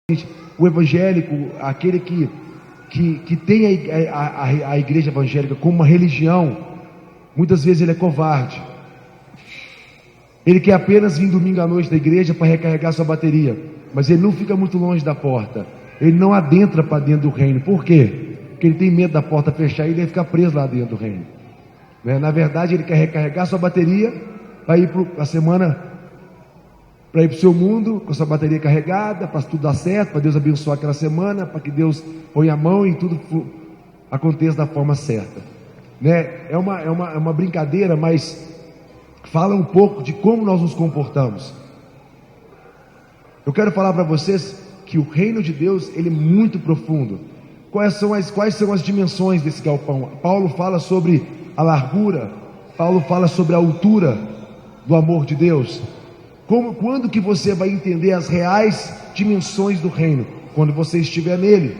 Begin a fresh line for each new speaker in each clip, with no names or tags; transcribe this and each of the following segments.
O evangélico, aquele que tem a igreja evangélica como uma religião, muitas vezes ele é covarde. Ele quer apenas vir domingo à noite da igreja para recarregar sua bateria, mas ele não fica muito longe da porta, ele não adentra para dentro do reino. Por quê? Porque ele tem medo da porta fechar e ele vai ficar preso lá dentro do reino, né? Na verdade, ele quer recarregar sua bateria para ir para a semana, para ir para o seu mundo com a sua bateria carregada, para tudo dar certo, para Deus abençoar aquela semana, para que Deus ponha a mão e tudo aconteça da forma certa, né? É uma brincadeira, mas fala um pouco de como nós nos comportamos. Eu quero falar para vocês que o reino de Deus, ele é muito profundo. Quais são as dimensões desse galpão? Paulo fala sobre a largura, Paulo fala sobre a altura do amor de Deus. Quando que você vai entender as reais dimensões do reino? Quando você estiver nele.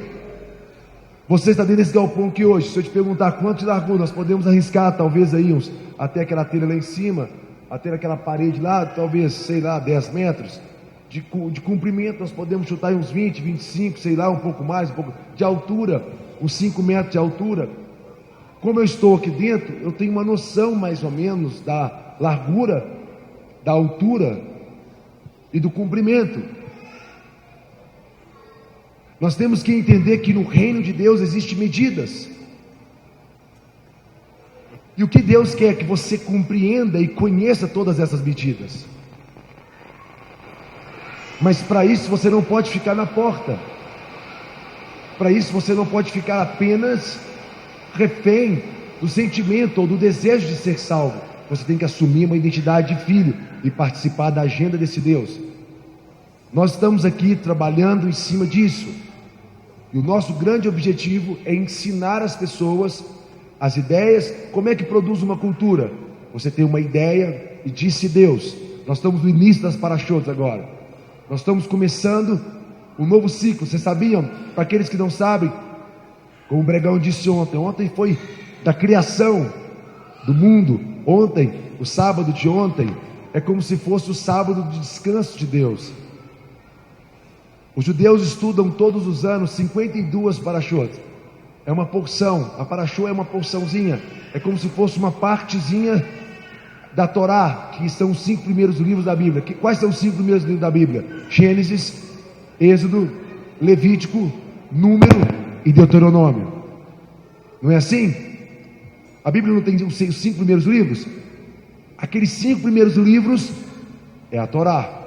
Você está dentro desse galpão aqui hoje. Se eu te perguntar quanto de largura, nós podemos arriscar talvez aí até aquela telha lá em cima, até aquela parede lá, talvez, sei lá, 10 metros de comprimento. Nós podemos chutar uns 20, 25, sei lá, um pouco mais, um pouco de altura, uns 5 metros de altura. Como eu estou aqui dentro, eu tenho uma noção mais ou menos da largura, da altura e do comprimento. Nós temos que entender que no reino de Deus existem medidas. E o que Deus quer é que você compreenda e conheça todas essas medidas. Mas para isso você não pode ficar na porta. Para isso você não pode ficar apenas refém do sentimento ou do desejo de ser salvo. Você tem que assumir uma identidade de filho e participar da agenda desse Deus. Nós estamos aqui trabalhando em cima disso. E o nosso grande objetivo é ensinar as pessoas as ideias. Como é que produz uma cultura? Você tem uma ideia e disse Deus. Nós estamos no início das parachotes agora. Nós estamos começando um novo ciclo. Vocês sabiam? Para aqueles que não sabem, como o Bregão disse ontem foi da criação do mundo. Ontem, o sábado de ontem, é como se fosse o sábado de descanso de Deus. Os judeus estudam todos os anos 52 parachotes. É uma porção, a paraxô é uma porçãozinha, é como se fosse uma partezinha da Torá, que são os 5 primeiros livros da Bíblia. Quais são os 5 primeiros livros da Bíblia? Gênesis, Êxodo, Levítico, Número e Deuteronômio. Não é assim? A Bíblia não tem os 5 primeiros livros? Aqueles 5 primeiros livros é a Torá.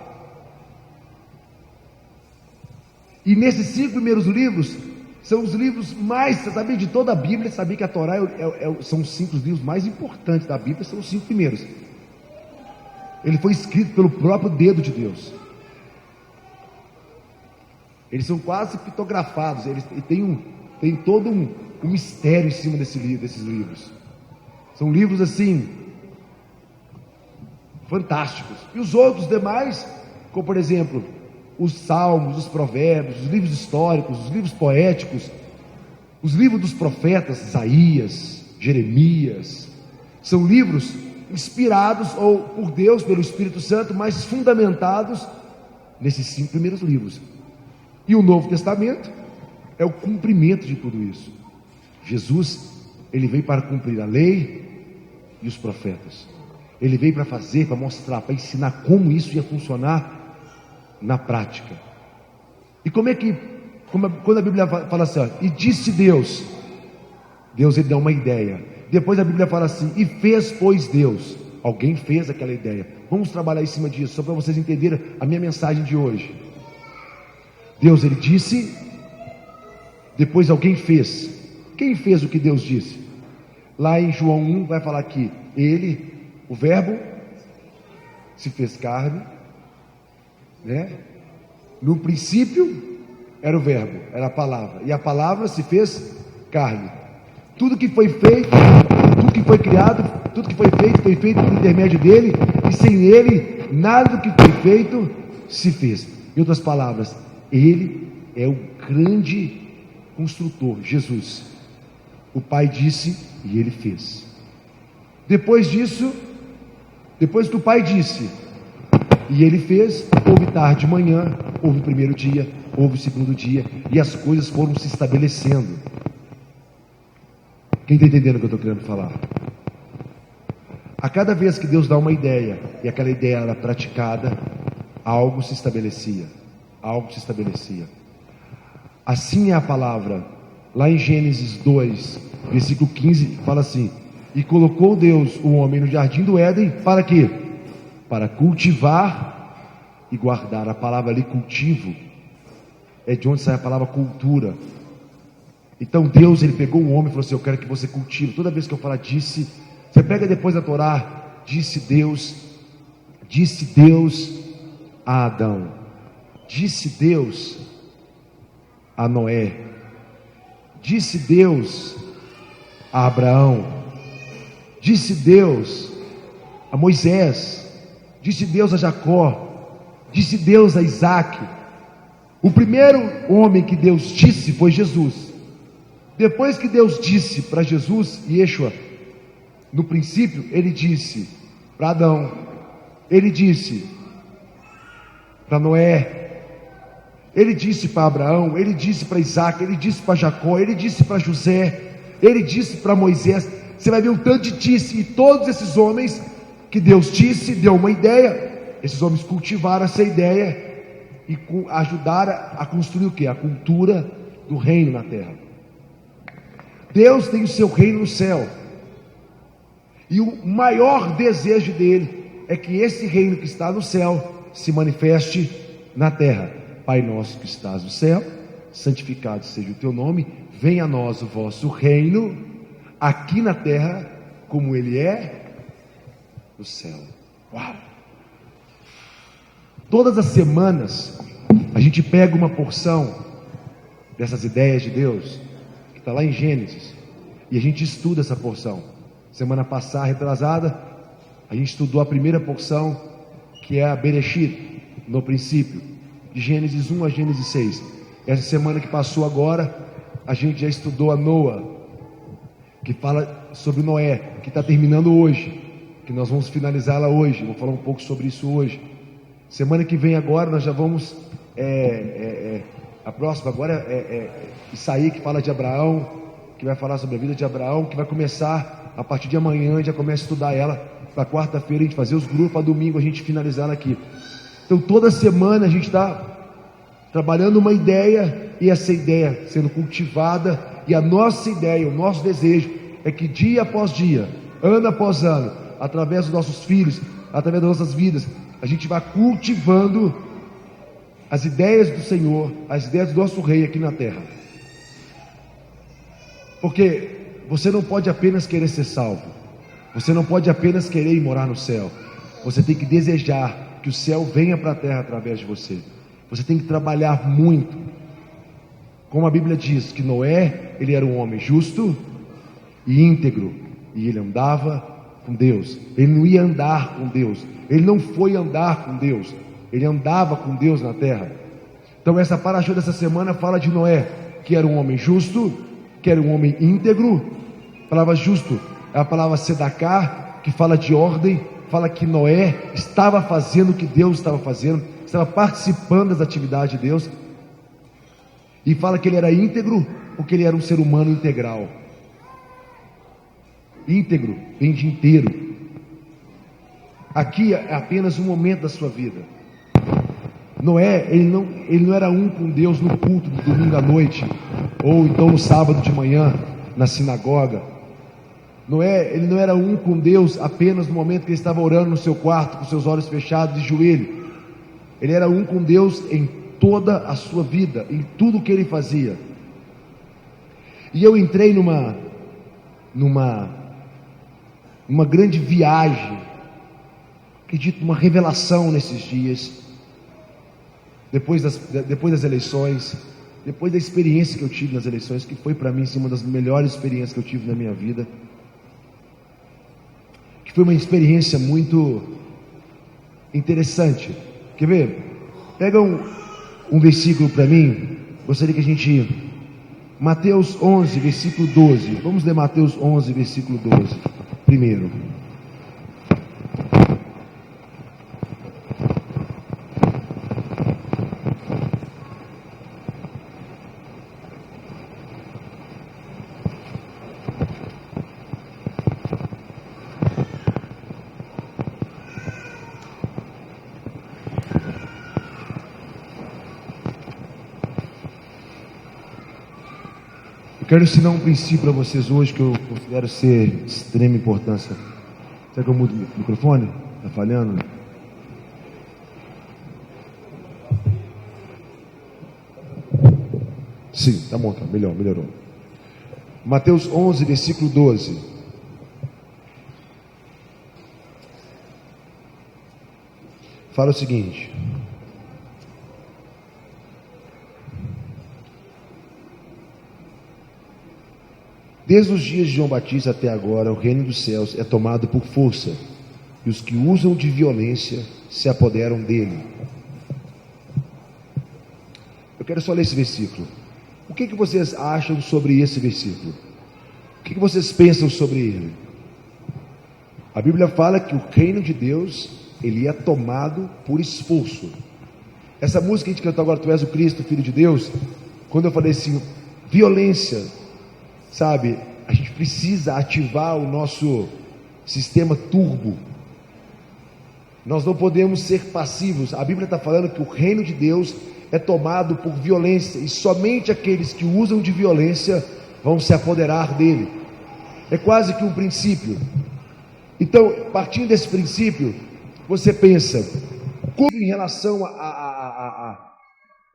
E nesses 5 primeiros livros são os livros mais, você sabia, de toda a Bíblia. Sabia que a Torá são os 5 livros mais importantes da Bíblia, são os 5 primeiros. Ele foi escrito pelo próprio dedo de Deus. Eles são quase pitografados. Tem todo um mistério em cima desses livros. São livros assim fantásticos. E os outros demais, como por exemplo os salmos, os provérbios, os livros históricos, os livros poéticos, os livros dos profetas, Isaías, Jeremias, são livros inspirados ou por Deus, pelo Espírito Santo, mas fundamentados nesses 5 primeiros livros. E o Novo Testamento é o cumprimento de tudo isso. Jesus, ele veio para cumprir a lei e os profetas. Ele veio para fazer, para mostrar, para ensinar como isso ia funcionar na prática. E quando a Bíblia fala assim, ó, e disse Deus, ele dá uma ideia. Depois a Bíblia fala assim, e fez pois Deus. Alguém fez aquela ideia. Vamos trabalhar em cima disso, só para vocês entenderem a minha mensagem de hoje. Deus, ele disse, depois alguém fez. Quem fez o que Deus disse? Lá em João 1 vai falar que ele, o verbo, se fez carne, né? No princípio era o verbo, era a palavra, e a palavra se fez carne. Tudo que foi feito, tudo que foi criado, tudo que foi feito por intermédio dele, e sem ele nada do que foi feito se fez. Em outras palavras, ele é o grande construtor, Jesus. O Pai disse e ele fez. Depois disso, depois que o Pai disse e ele fez, houve tarde de manhã, houve primeiro dia, houve o segundo dia, e as coisas foram se estabelecendo. Quem está entendendo o que eu estou querendo falar? A cada vez que Deus dá uma ideia, e aquela ideia era praticada, algo se estabelecia. Algo se estabelecia. Assim é a palavra. Lá em Gênesis 2, versículo 15, fala assim: e colocou Deus o homem no jardim do Éden, para quê? Para cultivar e guardar. A palavra ali, cultivo, é de onde sai a palavra cultura. Então Deus, ele pegou o homem e falou assim: eu quero que você cultive. Toda vez que eu falar disse, você pega depois da Torá, disse Deus a Adão, disse Deus a Noé, disse Deus a Abraão, disse Deus a Moisés, disse Deus a Jacó, disse Deus a Isaac. O primeiro homem que Deus disse foi Jesus. Depois que Deus disse para Jesus, Yeshua, no princípio, ele disse para Adão, ele disse para Noé, ele disse para Abraão, ele disse para Isaac, ele disse para Jacó, ele disse para José, ele disse para Moisés. Você vai ver um tanto de disse, e todos esses homens que Deus disse, deu uma ideia. Esses homens cultivaram essa ideia e ajudaram a construir o que? A cultura do reino na terra. Deus tem o seu reino no céu, e o maior desejo dele é que esse reino que está no céu se manifeste na terra. Pai nosso que estás no céu, santificado seja o teu nome, venha a nós o vosso reino, aqui na terra, como ele é no céu. Uau! Todas as semanas a gente pega uma porção dessas ideias de Deus, que está lá em Gênesis, e a gente estuda essa porção. Semana passada, retrasada, a gente estudou a primeira porção, que é a Bereshit, no princípio, de Gênesis 1 a Gênesis 6. Essa semana que passou agora, a gente já estudou a Noa, que fala sobre Noé, que está terminando hoje, que nós vamos finalizá-la hoje. Vou falar um pouco sobre isso hoje. Semana que vem agora nós já vamos a próxima agora Isaías, que fala de Abraão, que vai falar sobre a vida de Abraão, que vai começar a partir de amanhã. A gente já começa a estudar ela, para quarta-feira a gente fazer os grupos, para domingo a gente finalizar ela aqui. Então toda semana a gente está trabalhando uma ideia, e essa ideia sendo cultivada, e a nossa ideia, o nosso desejo é que dia após dia, ano após ano, através dos nossos filhos, através das nossas vidas, a gente vai cultivando as ideias do Senhor, as ideias do nosso Rei aqui na terra. Porque você não pode apenas querer ser salvo, você não pode apenas querer ir morar no céu, você tem que desejar que o céu venha para a terra através de você. Você tem que trabalhar muito. Como a Bíblia diz, que Noé, ele era um homem justo e íntegro, e ele andava com Deus. Ele não ia andar com Deus, ele não foi andar com Deus, ele andava com Deus na terra. Então essa paraxá dessa semana fala de Noé, que era um homem justo, que era um homem íntegro. A palavra justo é a palavra sedaká, que fala de ordem, fala que Noé estava fazendo o que Deus estava fazendo, estava participando das atividades de Deus. E fala que ele era íntegro, porque ele era um ser humano integral. Íntegro vem de inteiro. Aqui é apenas um momento da sua vida. Noé, ele não era um com Deus no culto de domingo à noite, ou então no sábado de manhã, na sinagoga. Noé, ele não era um com Deus apenas no momento que ele estava orando no seu quarto, com seus olhos fechados, de joelho. Ele era um com Deus em toda a sua vida, em tudo que ele fazia. E eu entrei numa grande viagem, acredito, uma revelação nesses dias, depois das eleições, depois da experiência que eu tive nas eleições, que foi para mim sim, uma das melhores experiências que eu tive na minha vida, que foi uma experiência muito interessante. Quer ver? Pega um versículo para mim. Gostaria que a gente, Mateus 11, versículo 12. Vamos ler Mateus 11, versículo 12 primeiro. quero ensinar um princípio para vocês hoje que eu considero ser de extrema importância. Será que eu mudo o microfone? Está falhando? Sim, tá bom, tá. Melhorou. Mateus 11, versículo 12. Fala o seguinte: desde os dias de João Batista até agora, o reino dos céus é tomado por força, e os que usam de violência se apoderam dele. Eu quero só ler esse versículo. O que vocês acham sobre esse versículo? O que vocês pensam sobre ele? A Bíblia fala que o reino de Deus, ele é tomado por esforço. Essa música que a gente cantou agora, Tu és o Cristo, Filho de Deus, quando eu falei assim, violência, sabe, a gente precisa ativar o nosso sistema turbo. Nós não podemos ser passivos. A Bíblia está falando que o reino de Deus é tomado por violência, e somente aqueles que usam de violência vão se apoderar dele. É quase que um princípio. Então, partindo desse princípio, você pensa, como em relação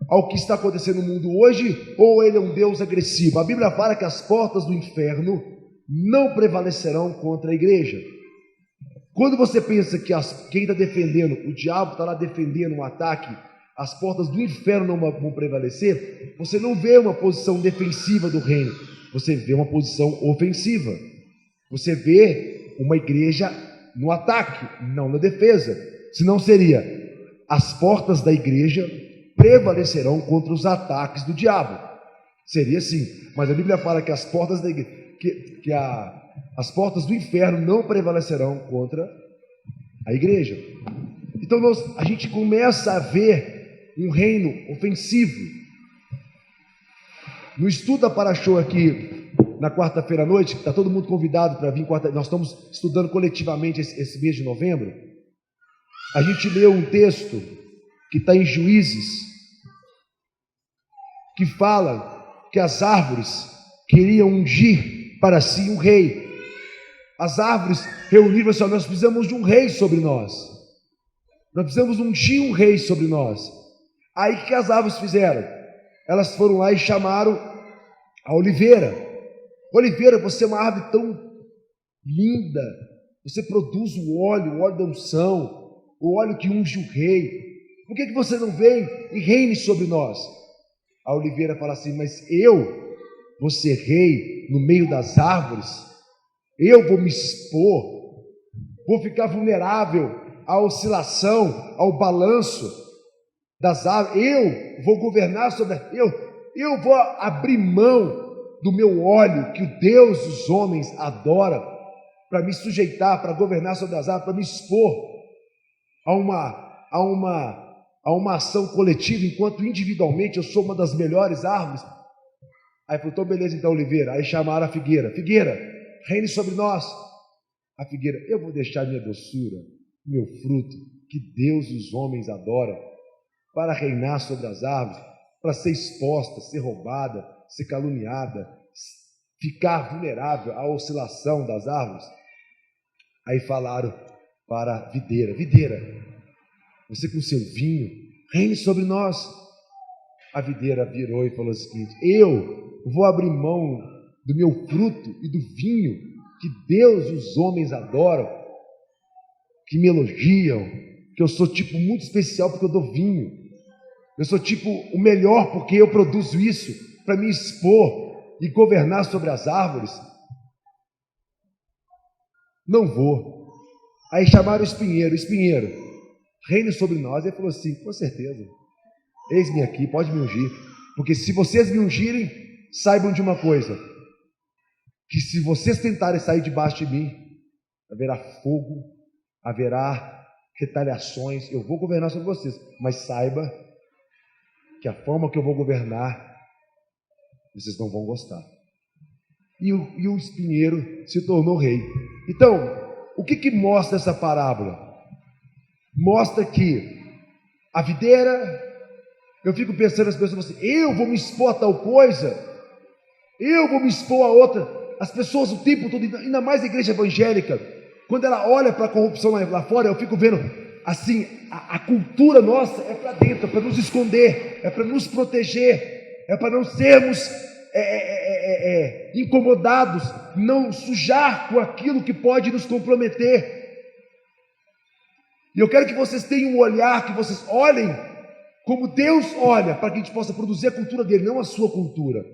ao que está acontecendo no mundo hoje, ou ele é um Deus agressivo? A Bíblia fala que as portas do inferno não prevalecerão contra a igreja. Quando você pensa que quem está defendendo, o diabo está lá defendendo um ataque, as portas do inferno não vão prevalecer, você não vê uma posição defensiva do reino, você vê uma posição ofensiva. Você vê uma igreja no ataque, não na defesa. Senão seria, as portas da igreja prevalecerão contra os ataques do diabo. Seria assim, mas a Bíblia fala que as portas da igreja, as portas do inferno não prevalecerão contra a igreja. Então a gente começa a ver um reino ofensivo. No estudo da Parashô aqui, na quarta-feira à noite, está todo mundo convidado para vir, nós estamos estudando coletivamente esse mês de novembro. A gente leu um texto que está em Juízes, que fala que as árvores queriam ungir para si um rei. As árvores reuniram assim, nós precisamos de um rei sobre nós. Nós precisamos ungir um rei sobre nós. Aí o que as árvores fizeram? Elas foram lá e chamaram a oliveira. Oliveira, você é uma árvore tão linda, você produz o óleo da unção, o óleo que unge o rei. Por que você não vem e reine sobre nós? A oliveira fala assim, mas eu vou ser rei no meio das árvores? Eu vou me expor? Vou ficar vulnerável à oscilação, ao balanço das árvores? Eu vou governar sobre... Eu vou abrir mão do meu óleo, que o Deus dos homens adora, para me sujeitar, para governar sobre as árvores, para me expor a uma ação coletiva, enquanto individualmente eu sou uma das melhores árvores. Aí falou, então beleza, então oliveira. Aí chamaram a figueira, reine sobre nós. A figueira, eu vou deixar minha doçura, meu fruto, que Deus e os homens adoram, para reinar sobre as árvores, para ser exposta, ser roubada, ser caluniada, ficar vulnerável à oscilação das árvores. Aí falaram para a videira, você com seu vinho, reine sobre nós. A videira virou e falou o seguinte, eu vou abrir mão do meu fruto e do vinho que Deus e os homens adoram, que me elogiam, que eu sou tipo muito especial porque eu dou vinho. Eu sou tipo o melhor porque eu produzo isso para me expor e governar sobre as árvores. Não vou. Aí chamaram o espinheiro, reine sobre nós. Ele falou assim, com certeza, eis-me aqui, pode me ungir, porque se vocês me ungirem, saibam de uma coisa, que se vocês tentarem sair debaixo de mim, haverá fogo, haverá retaliações, eu vou governar sobre vocês, mas saiba que a forma que eu vou governar, vocês não vão gostar. E o espinheiro se tornou rei. Então, o que mostra essa parábola? Mostra que a videira, eu fico pensando, as pessoas assim, eu vou me expor a tal coisa, Eu vou me expor a outra. As pessoas o tempo todo, ainda mais a igreja evangélica, quando ela olha para a corrupção lá fora, eu fico vendo assim, a cultura nossa é para dentro, é para nos esconder, é para nos proteger, é para não sermos incomodados, não sujar com aquilo que pode nos comprometer. E eu quero que vocês tenham um olhar, que vocês olhem como Deus olha, para que a gente possa produzir a cultura dele, não a sua cultura.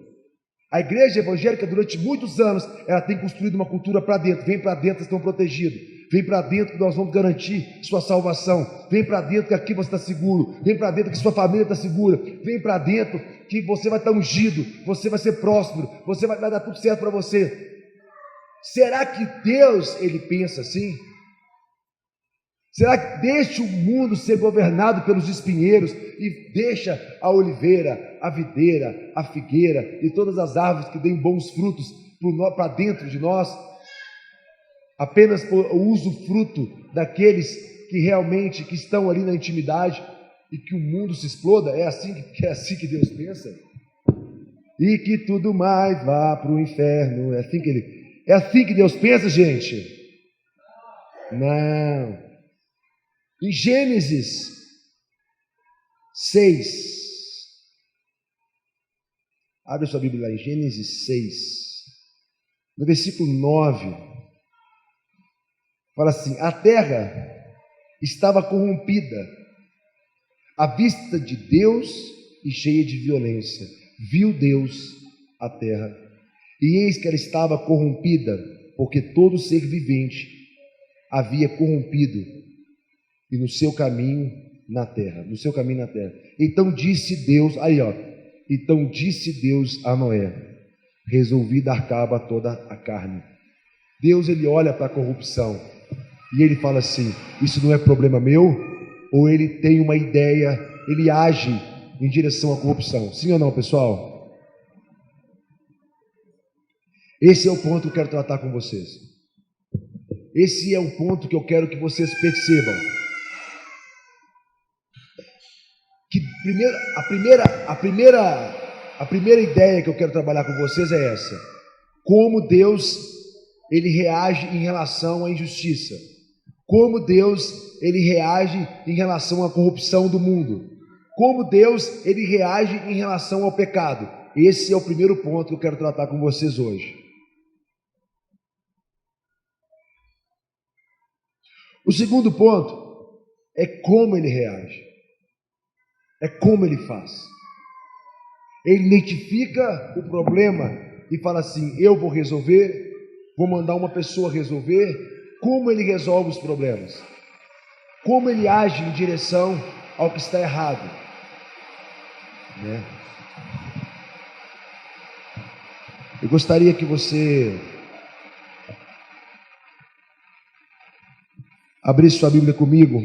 A igreja evangélica, durante muitos anos, ela tem construído uma cultura para dentro. Vem para dentro, estão protegidos. Vem para dentro que nós vamos garantir sua salvação. Vem para dentro que aqui você está seguro. Vem para dentro que sua família está segura. Vem para dentro que você vai estar ungido. Você vai ser próspero. Você vai dar tudo certo para você. Será que Deus, ele pensa assim? Será que deixa o mundo ser governado pelos espinheiros e deixa a oliveira, a videira, a figueira e todas as árvores que deem bons frutos para dentro de nós, apenas por usufruto daqueles que realmente que estão ali na intimidade e que o mundo se exploda? É assim que Deus pensa? E que tudo mais vá para o inferno. É assim que Deus pensa, gente? Não. Em Gênesis 6, abre sua Bíblia lá em Gênesis 6, no versículo 9, fala assim: a terra estava corrompida à vista de Deus e cheia de violência. Viu Deus a terra, e eis que ela estava corrompida, porque todo ser vivente havia corrompido e no seu caminho na terra. Então disse Deus a Noé: resolvi dar cabo a toda a carne. Deus, ele olha para a corrupção e ele fala assim: isso não é problema meu? Ou ele tem uma ideia, ele age em direção à corrupção? Sim ou não, pessoal? Esse é o ponto que eu quero tratar com vocês. Esse é o ponto que eu quero que vocês percebam. Que a primeira ideia que eu quero trabalhar com vocês é essa: como Deus, ele reage em relação à injustiça, como Deus, ele reage em relação à corrupção do mundo, como Deus, ele reage em relação ao pecado. Esse é o primeiro ponto que eu quero tratar com vocês hoje. O segundo ponto é como ele reage. É como ele faz. Ele identifica o problema e fala assim: eu vou resolver, vou mandar uma pessoa resolver. Como ele resolve os problemas? Como ele age em direção ao que está errado? Né? Eu gostaria que você abrisse sua Bíblia comigo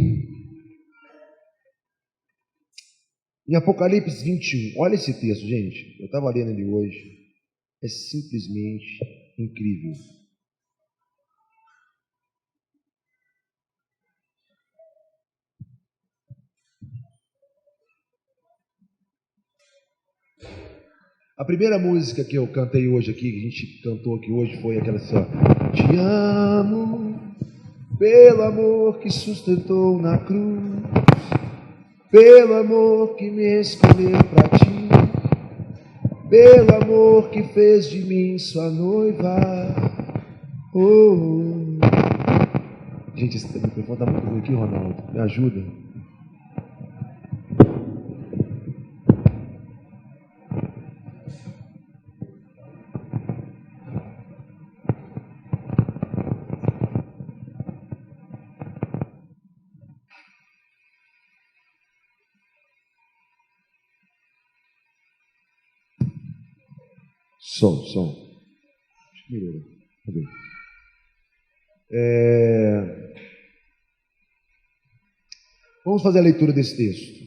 em Apocalipse 21, olha esse texto, gente. Eu estava lendo ele hoje. É simplesmente incrível. A primeira música que eu cantei hoje aqui, que a gente cantou aqui hoje, foi aquela assim: ó, te amo pelo amor que sustentou na cruz, pelo amor que me escolheu para ti, pelo amor que fez de mim sua noiva. Oh. Gente, esse microfone está muito ruim aqui, Ronaldo. Me ajuda. Som. Melhorou. Vamos fazer a leitura desse texto.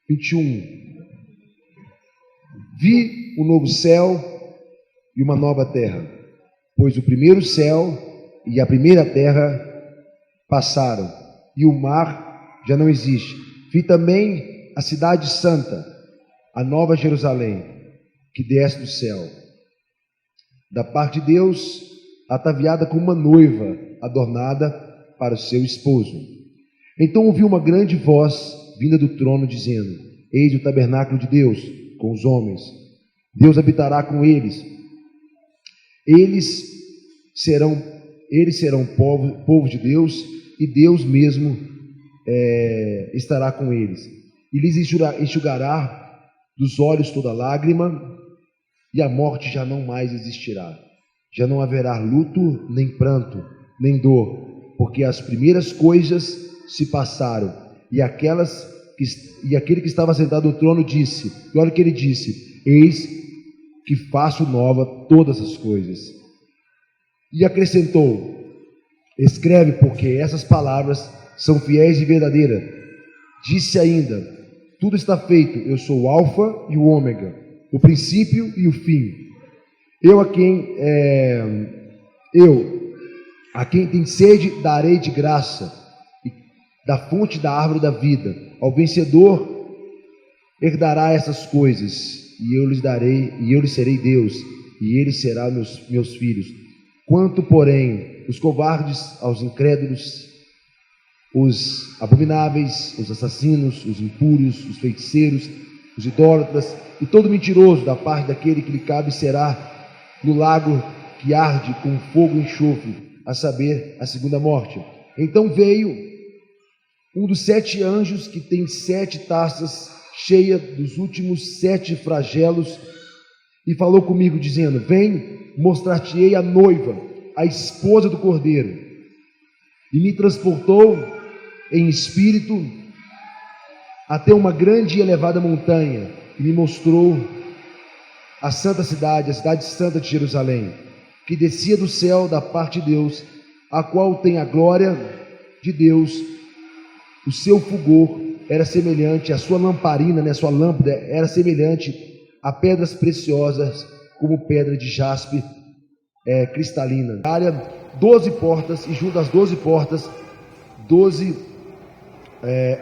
21. Vi o novo céu e uma nova terra, pois o primeiro céu e a primeira terra passaram, e o mar já não existe. Vi também a cidade santa, a nova Jerusalém, que desce do céu, da parte de Deus, ataviada como uma noiva adornada para o seu esposo. Então ouvi uma grande voz vinda do trono dizendo: Eis o tabernáculo de Deus com os homens. Deus habitará com eles. Eles serão povo de Deus, e Deus mesmo estará com eles. E lhes enxugará dos olhos toda lágrima, e a morte já não mais existirá. Já não haverá luto, nem pranto, nem dor, porque as primeiras coisas se passaram. E aquele que estava sentado no trono disse, e olha o que ele disse: Eis que faço nova todas as coisas. E acrescentou: Escreve, porque essas palavras são fiéis e verdadeiras. Disse ainda: Tudo está feito, eu sou o Alfa e o Ômega, o princípio e o fim. A quem tem sede darei de graça da fonte da árvore da vida. Ao vencedor herdará essas coisas, e eu lhe serei Deus, e ele será meus filhos. Quanto, porém, os covardes, aos incrédulos, os abomináveis, os assassinos, os impúrios, os feiticeiros, os idólatras e todo mentiroso, da parte daquele que lhe cabe, será no lago que arde com fogo e enxofre, a saber, a segunda morte. Então veio um dos 7 anjos, que tem 7 taças cheias dos últimos 7 flagelos, e falou comigo, dizendo: Vem, mostrar-te-ei a noiva, a esposa do Cordeiro. E me transportou em espírito até uma grande e elevada montanha, e me mostrou a santa cidade, a cidade santa de Jerusalém, que descia do céu da parte de Deus, a qual tem a glória de Deus. O seu fulgor era semelhante, a sua lamparina, a sua lâmpada era semelhante a pedras preciosas, como pedra de jaspe cristalina. 12 portas, e junto às 12 portas, 12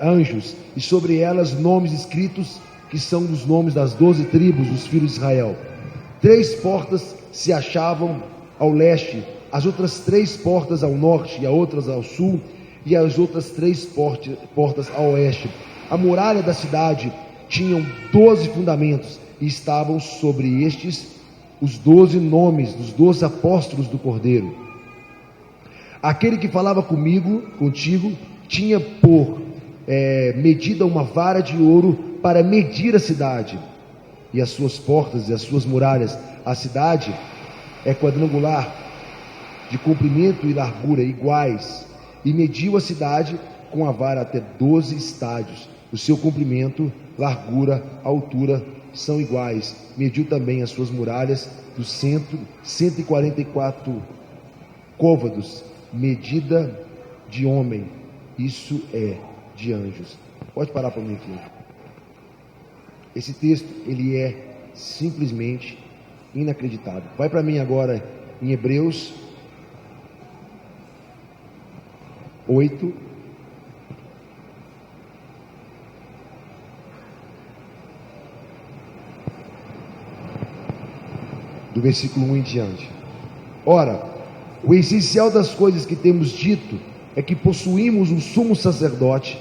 anjos, e sobre elas nomes escritos, que são dos nomes das 12 tribos dos filhos de Israel. 3 portas se achavam ao leste, as outras 3 portas ao norte, e as outras ao sul, e as outras 3 portas ao oeste. A muralha da cidade tinha 12 fundamentos, e estavam sobre estes os 12 nomes dos 12 apóstolos do Cordeiro. Aquele que falava contigo, tinha por medida uma vara de ouro para medir a cidade e as suas portas e as suas muralhas. A cidade é quadrangular, de comprimento e largura iguais, e mediu a cidade com a vara até 12 estádios. O seu comprimento, largura, altura são iguais. Mediu também as suas muralhas do centro, 144 côvados, medida de homem, isso é de anjos. Pode parar para mim aqui. Esse texto, ele é simplesmente inacreditável. Vai para mim agora em Hebreus 8, do versículo 1 em diante. Ora, o essencial das coisas que temos dito é que possuímos um sumo sacerdote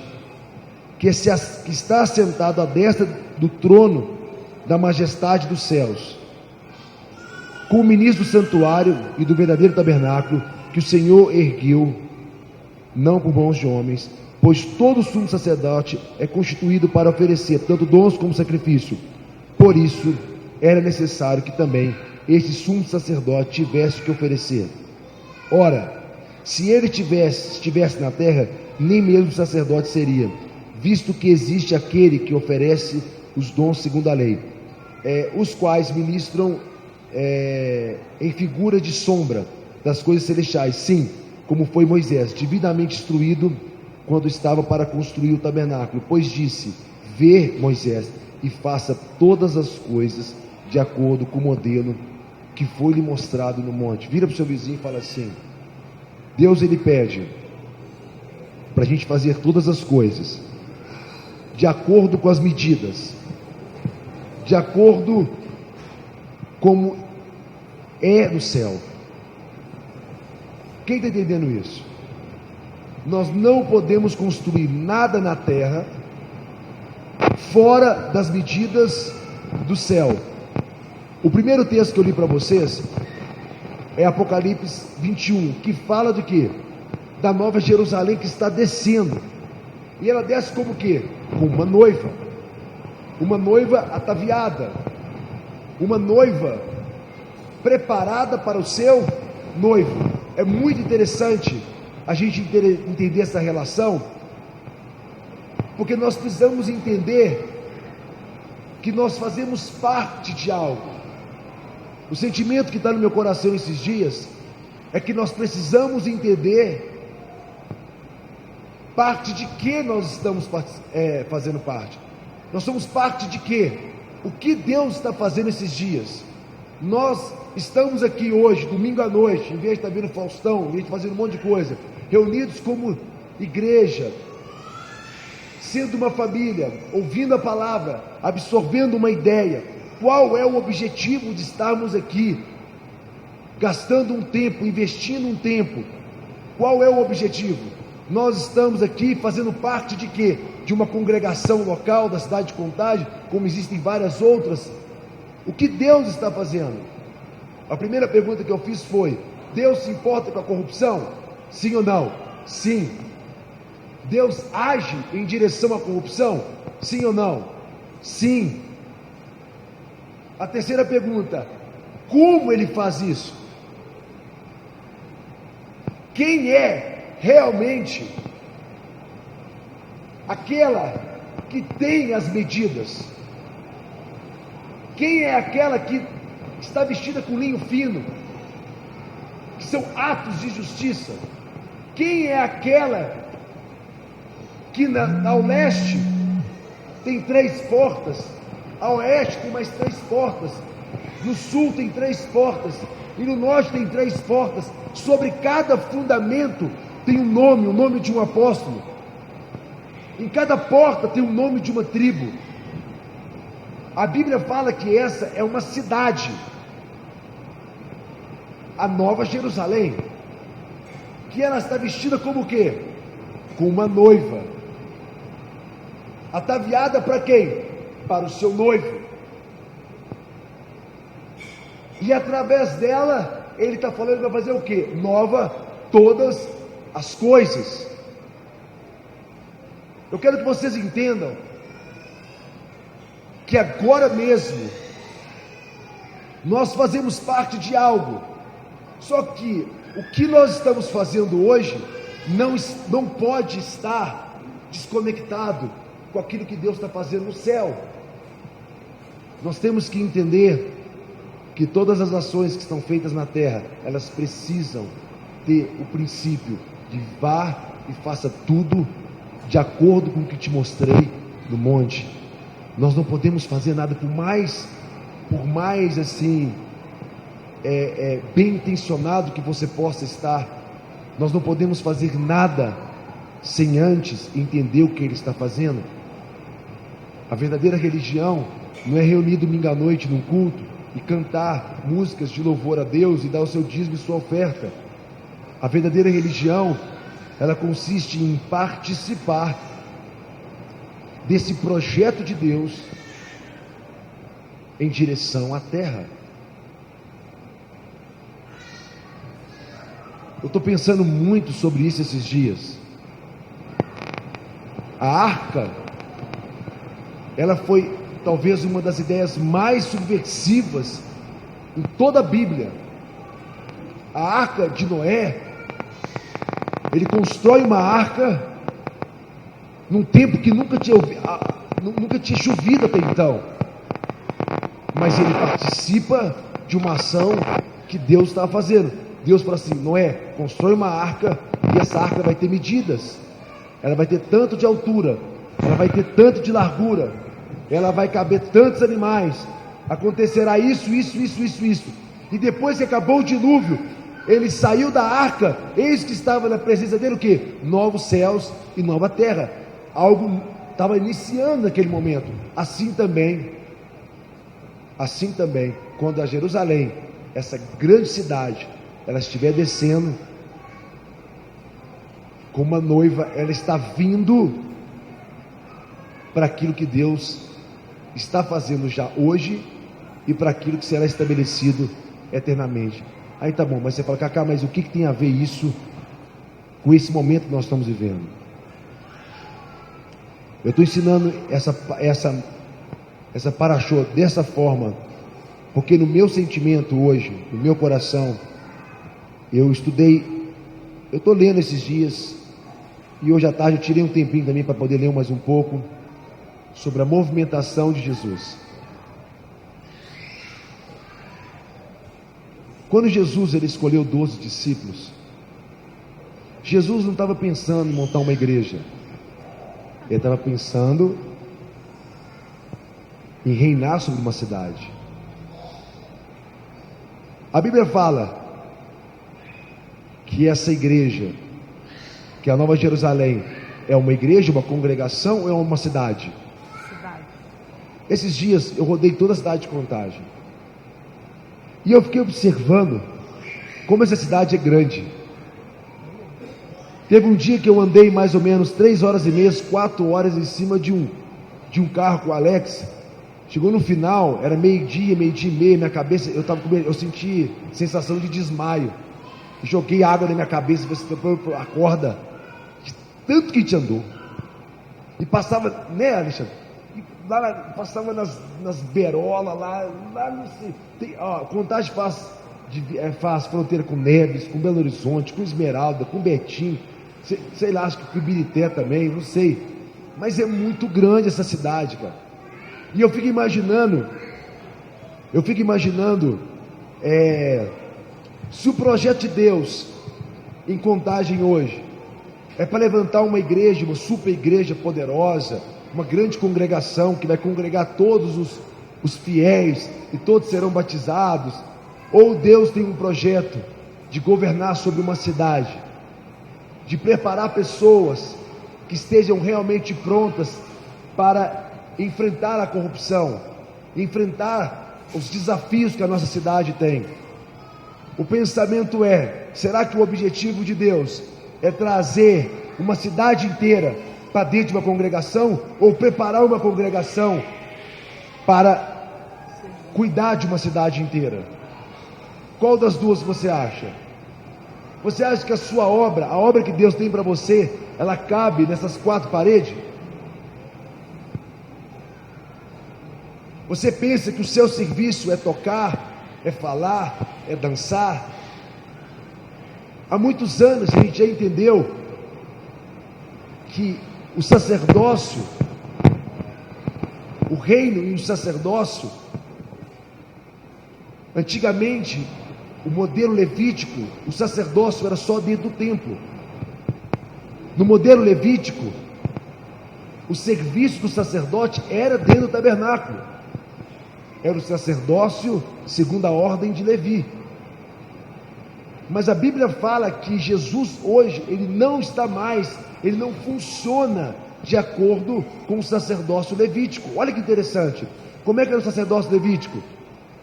que está assentado à destra do trono da majestade dos céus, como ministro do santuário e do verdadeiro tabernáculo que o Senhor ergueu, não por mãos de homens, pois todo sumo sacerdote é constituído para oferecer tanto dons como sacrifício. Por isso era necessário que também este sumo sacerdote tivesse que oferecer. Ora, se ele estivesse na terra, nem mesmo sacerdote seria, visto que existe aquele que oferece os dons segundo a lei, os quais ministram em figura de sombra das coisas celestiais, sim, como foi Moisés, devidamente instruído quando estava para construir o tabernáculo, pois disse: Vê, Moisés, e faça todas as coisas de acordo com o modelo que foi lhe mostrado no monte. Vira para o seu vizinho e fala assim: Deus, ele pede para a gente fazer todas as coisas de acordo com as medidas, de acordo como é no céu. Quem está entendendo isso? Nós não podemos construir nada na terra fora das medidas do céu. O primeiro texto que eu li para vocês é Apocalipse 21, que fala de quê? Da Nova Jerusalém que está descendo. E ela desce como o quê? Como uma noiva. Uma noiva ataviada. Uma noiva preparada para o seu noivo. É muito interessante a gente entender essa relação, porque nós precisamos entender que nós fazemos parte de algo. O sentimento que está no meu coração esses dias é que nós precisamos entender parte de que nós estamos fazendo parte. Nós somos parte de quê? O que Deus está fazendo esses dias? Nós estamos aqui hoje, domingo à noite, em vez de estar vendo Faustão, em vez de fazer um monte de coisa, reunidos como igreja, sendo uma família, ouvindo a palavra, absorvendo uma ideia. Qual é o objetivo de estarmos aqui, gastando um tempo, investindo um tempo? Qual é o objetivo? Nós estamos aqui fazendo parte de quê? De uma congregação local da cidade de Contagem, como existem várias outras. O que Deus está fazendo? A primeira pergunta que eu fiz foi: Deus se importa com a corrupção? Sim ou não? Sim. Deus age em direção à corrupção? Sim ou não? Sim. A terceira pergunta: como ele faz isso? Quem é realmente aquela que tem as medidas? Quem é aquela que está vestida com linho fino, que são atos de justiça? Quem é aquela que ao leste tem 3 portas, ao oeste tem mais 3 portas, no sul tem 3 portas, e no norte tem 3 portas? Sobre cada fundamento tem um nome, o nome de um apóstolo. Em cada porta tem o nome de uma tribo. A Bíblia fala que essa é uma cidade, a Nova Jerusalém, que ela está vestida como o quê? Com uma noiva, ataviada para quem? Para o seu noivo. E através dela, ele está falando que vai fazer o quê? Nova todas as coisas. Eu quero que vocês entendam que agora mesmo nós fazemos parte de algo, só que o que nós estamos fazendo hoje não pode estar desconectado com aquilo que Deus está fazendo no céu. Nós temos que entender que todas as ações que estão feitas na terra, elas precisam ter o princípio de vá e faça tudo de acordo com o que te mostrei no monte. Nós não podemos fazer nada por mais assim, bem intencionado que você possa estar. Nós não podemos fazer nada sem antes entender o que Ele está fazendo. A verdadeira religião não é reunir domingo à noite num culto e cantar músicas de louvor a Deus e dar o seu dízimo e sua oferta. A verdadeira religião, ela consiste em participar desse projeto de Deus em direção à terra. Eu estou pensando muito sobre isso esses dias. A arca, ela foi talvez uma das ideias mais subversivas em toda a Bíblia. A arca de Noé, ele constrói uma arca num tempo que nunca tinha chovido até então, mas ele participa de uma ação que Deus estava fazendo. Deus fala assim: Noé, constrói uma arca, e essa arca vai ter medidas, ela vai ter tanto de altura, ela vai ter tanto de largura, ela vai caber tantos animais, acontecerá isso. E depois que acabou o dilúvio, ele saiu da arca, eis que estava na presença dele o quê? Novos céus e nova terra. Algo estava iniciando naquele momento. Assim também quando a Jerusalém, essa grande cidade, ela estiver descendo, como uma noiva, ela está vindo para aquilo que Deus está fazendo já hoje e para aquilo que será estabelecido eternamente. Aí tá bom, mas você fala, Cacá, mas o que tem a ver isso com esse momento que nós estamos vivendo? Eu estou ensinando essa paraxô dessa forma, porque no meu sentimento hoje, no meu coração, eu estou lendo esses dias, e hoje à tarde eu tirei um tempinho também para poder ler mais um pouco sobre a movimentação de Jesus. Quando Jesus ele escolheu 12 discípulos, Jesus não estava pensando em montar uma igreja, ele estava pensando em reinar sobre uma cidade. A Bíblia fala que essa igreja, que é a Nova Jerusalém, é uma igreja, uma congregação ou é uma cidade? Cidade. Esses dias eu rodei toda a cidade de Contagem, e eu fiquei observando como essa cidade é grande. Teve um dia que eu andei mais ou menos 3 horas e meia, 4 horas em cima de um carro com o Alex. Chegou no final, era meio-dia e meia, minha cabeça, eu senti sensação de desmaio. Joguei água na minha cabeça, você acorda, de tanto que a gente andou. E passava, né, Alexandre? Passava nas berolas, lá não sei. Contagem faz fronteira com Neves, com Belo Horizonte, com Esmeralda, com Betim, sei lá, acho que com Ibirité também, não sei. Mas é muito grande essa cidade, cara. E eu fico imaginando, se o projeto de Deus em Contagem hoje é para levantar uma igreja, uma super igreja poderosa, uma grande congregação que vai congregar todos os fiéis e todos serão batizados, ou Deus tem um projeto de governar sobre uma cidade, de preparar pessoas que estejam realmente prontas para enfrentar a corrupção, enfrentar os desafios que a nossa cidade tem. O pensamento será que o objetivo de Deus é trazer uma cidade inteira para dentro de uma congregação, ou preparar uma congregação para cuidar de uma cidade inteira? Qual das duas você acha? Você acha que a sua obra, a obra que Deus tem para você, ela cabe nessas 4 paredes? Você pensa que o seu serviço é tocar, é falar, é dançar? Há muitos anos a gente já entendeu que o sacerdócio, o reino e o sacerdócio, antigamente, o modelo levítico, o sacerdócio era só dentro do templo. No modelo levítico, o serviço do sacerdote era dentro do tabernáculo. Era o sacerdócio segundo a ordem de Levi. Mas a Bíblia fala que Jesus hoje, ele não funciona de acordo com o sacerdócio levítico. Olha que interessante. Como é que era o sacerdócio levítico?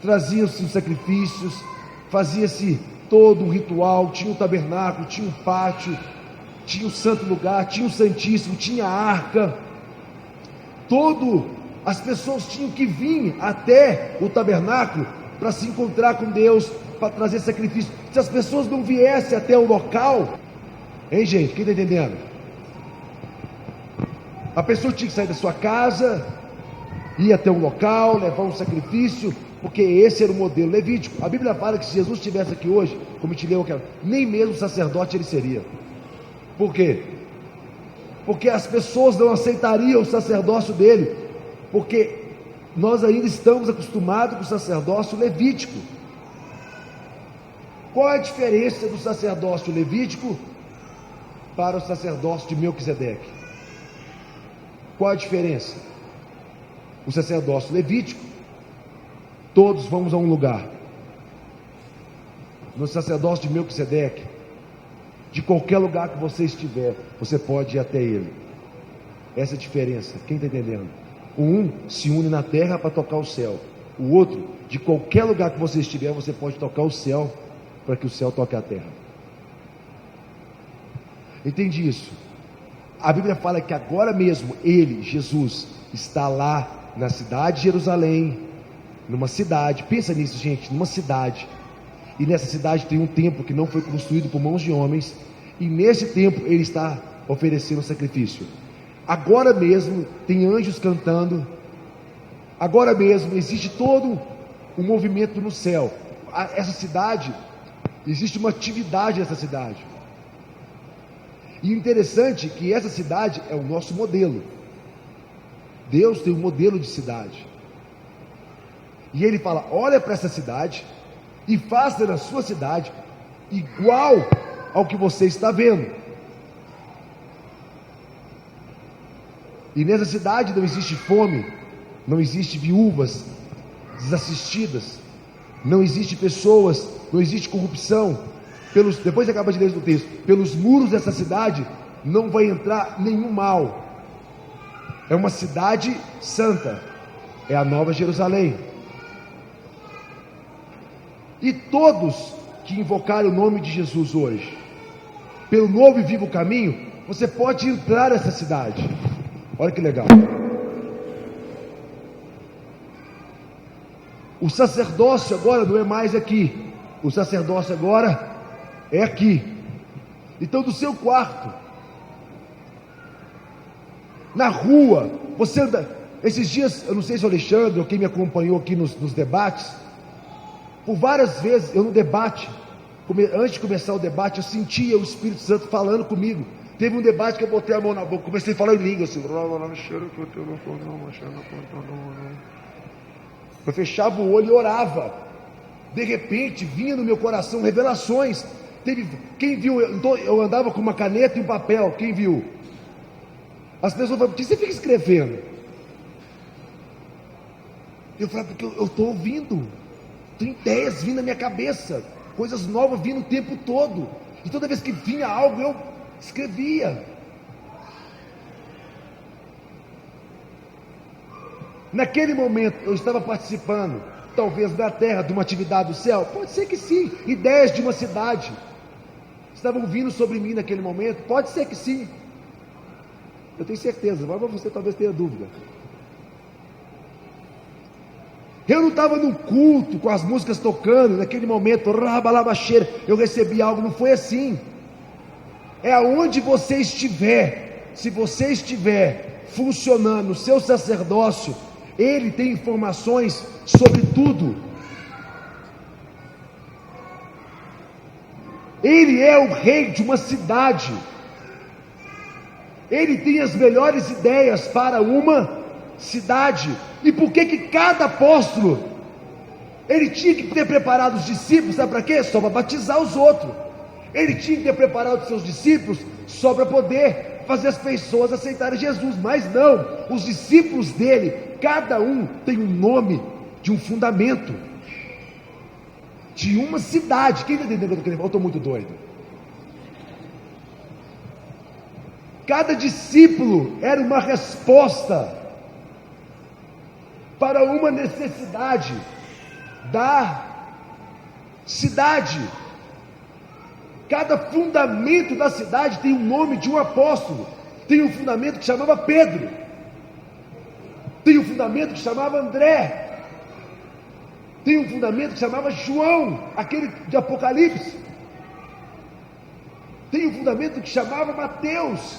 Traziam-se os sacrifícios, fazia-se todo um ritual, tinha o tabernáculo, tinha o pátio, tinha o santo lugar, tinha o santíssimo, tinha a arca. As pessoas tinham que vir até o tabernáculo para se encontrar com Deus, para trazer sacrifício. Se as pessoas não viessem até o local, hein, gente, quem está entendendo? A pessoa tinha que sair da sua casa, ir até um local, levar um sacrifício, porque esse era o modelo levítico. A Bíblia fala que se Jesus estivesse aqui hoje, como te leu aquela, nem mesmo sacerdote ele seria. Por quê? Porque as pessoas não aceitariam o sacerdócio dele, porque nós ainda estamos acostumados com o sacerdócio levítico. Qual é a diferença do sacerdócio levítico para o sacerdócio de Melquisedeque? Qual a diferença? O sacerdócio levítico, todos vamos a um lugar. No sacerdócio de Melquisedeque, de qualquer lugar que você estiver, você pode ir até ele. Essa é a diferença. Quem está entendendo? Um se une na terra para tocar o céu, o outro, de qualquer lugar que você estiver, você pode tocar o céu, para que o céu toque a terra. Entende isso? A Bíblia fala que agora mesmo ele, Jesus, está lá na cidade de Jerusalém, numa cidade, pensa nisso, gente, numa cidade, e nessa cidade tem um templo que não foi construído por mãos de homens, e nesse templo ele está oferecendo sacrifício. Agora mesmo tem anjos cantando, agora mesmo existe todo um movimento no céu. Essa cidade, existe uma atividade nessa cidade, e interessante que essa cidade é o nosso modelo. Deus tem um modelo de cidade, e Ele fala: olha para essa cidade e faça na sua cidade igual ao que você está vendo. E nessa cidade não existe fome, não existe viúvas desassistidas, não existe pessoas, não existe corrupção. Depois acaba de ler o texto, pelos muros dessa cidade não vai entrar nenhum mal. É uma cidade santa, é a Nova Jerusalém. E todos que invocarem o nome de Jesus hoje, pelo novo e vivo caminho, você pode entrar nessa cidade. Olha que legal. O sacerdócio agora não é mais aqui, o sacerdócio agora é aqui. Então, do seu quarto, na rua, você anda. Esses dias, eu não sei se o Alexandre ou quem me acompanhou aqui nos debates, por várias vezes eu no debate, antes de começar o debate, eu sentia o Espírito Santo falando comigo. Teve um debate que eu botei a mão na boca, comecei a falar em língua assim. Eu fechava o olho e orava. De repente vinha no meu coração revelações. Quem viu? Eu andava com uma caneta e um papel. Quem viu? As pessoas falavam: por que você fica escrevendo? Eu falava: porque eu estou ouvindo. Tem ideias vindo na minha cabeça, coisas novas vindo o tempo todo. E toda vez que vinha algo, eu escrevia. Naquele momento eu estava participando, talvez da terra, de uma atividade do céu. Pode ser que sim. Ideias de uma cidade estavam vindo sobre mim naquele momento. Pode ser que sim. Eu tenho certeza, mas você talvez tenha dúvida. Eu não estava no culto com as músicas tocando, naquele momento, eu recebi algo. Não foi assim. É aonde você estiver. Se você estiver funcionando no seu sacerdócio, ele tem informações sobre tudo. Ele é o rei de uma cidade. Ele tem as melhores ideias para uma cidade. E por que cada apóstolo ele tinha que ter preparado os discípulos? Sabe para quê? Só para batizar os outros. Ele tinha que ter preparado os seus discípulos só para poder fazer as pessoas aceitarem Jesus. Mas não, os discípulos dele, cada um tem um nome de um fundamento, de uma cidade. Quem está entendendo o que eu estou querendo falar? Eu estou muito doido. Cada discípulo era uma resposta para uma necessidade da cidade. Cada fundamento da cidade tem o nome de um apóstolo. Tem um fundamento que chamava Pedro, tem um fundamento que chamava André, tem um fundamento que chamava João, aquele de Apocalipse, tem um fundamento que chamava Mateus,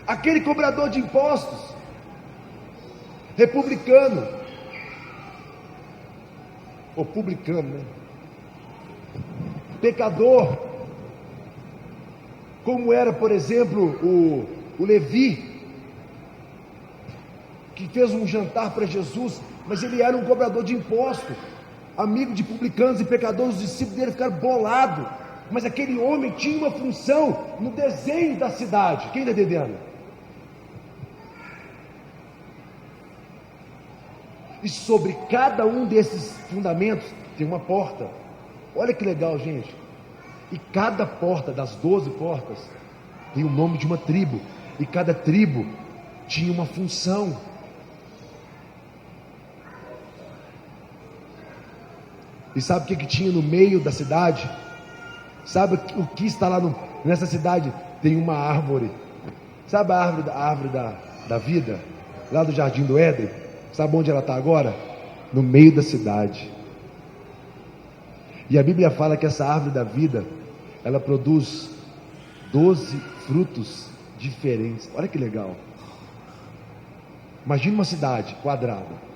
aquele cobrador de impostos, republicano, ou publicano, né? Pecador, como era, por exemplo, o Levi, que fez um jantar para Jesus, mas ele era um cobrador de impostos, amigo de publicanos e pecadores. Os discípulos dele ficaram bolados, mas aquele homem tinha uma função no desenho da cidade. Quem está entendendo? E sobre cada um desses fundamentos tem uma porta. Olha que legal, gente. E cada porta das 12 portas tem o nome de uma tribo, e cada tribo tinha uma função. E sabe o que tinha no meio da cidade? Sabe o que está lá nessa cidade? Tem uma árvore. Sabe a árvore da vida? Lá do Jardim do Éden? Sabe onde ela está agora? No meio da cidade. E a Bíblia fala que essa árvore da vida, ela produz 12 frutos diferentes. Olha que legal. Imagina uma cidade quadrada.